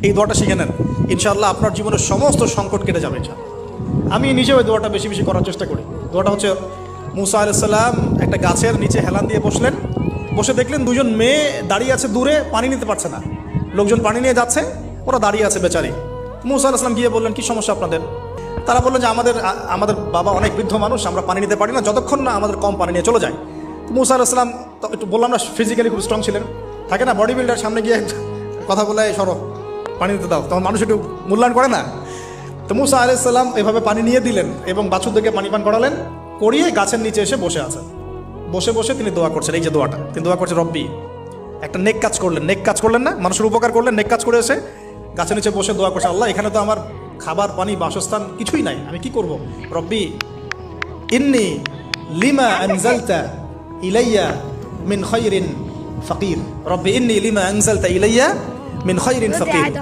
এই দোয়াটা শিখে নেন, ইনশাআল্লাহ আপনার জীবনের সমস্ত সংকট কেটে যাবে। আমি নিজেও এই দোয়াটা বেশি বেশি করার চেষ্টা করি। দোয়াটা হচ্ছে, মুসা আলাইহিস সালাম একটা গাছের নিচে হেলান দিয়ে বসলেন, বসে দেখলেন দুজন মেয়ে দাঁড়িয়ে আছে দূরে, পানি নিতে পারছে না, লোকজন পানি নিয়ে যাচ্ছে, ওরা দাঁড়িয়ে আছে বেচারি। মুসা আলাইহিস সালাম গিয়ে বললেন, কি সমস্যা আপনাদের? তারা বললেন যে আমাদের বাবা অনেক বৃদ্ধ মানুষ, আমরা পানি নিতে পারি না যতক্ষণ না আমাদের কম পানি নিয়ে চলে যায়। মুসা আলাইহিস সালাম একটু বললাম না, ফিজিক্যালি খুব স্ট্রং ছিলেন, থাকে না বডি বিল্ডার, সামনে গিয়ে কথা বলে সরো পানি দিতে দাও, তখন মানুষ একটু মূল্যায়ন করে না। তো মুসা আলাইহিস সালাম এভাবে পানি নিয়ে দিলেন এবং বাছুরদেরকে পানি পান করালেন, করিয়ে গাছের নিচে এসে বসে আছেন। বসে বসে তিনি দোয়া করছেন, এই যে দোয়াটা তিনি দোয়া করছেন, রব্বি, একটা নেক কাজ করলেন, নেক কাজ করলেন না, মানুষের উপকার করলেন, নেক কাজ করে এসে গাছের নিচে বসে দোয়া করছে, আল্লাহ এখানে তো আমার খাবার পানি বাসস্থান কিছুই নাই, আমি কি করব? রব্বি ইন্নি লিমা আনজালতা ইলাইয়া মিন খায়রিন ফাকির, রব্বি ইন্নি লিমা আনজালতা ইলাইয়া মিন খায়রিন ফাকির।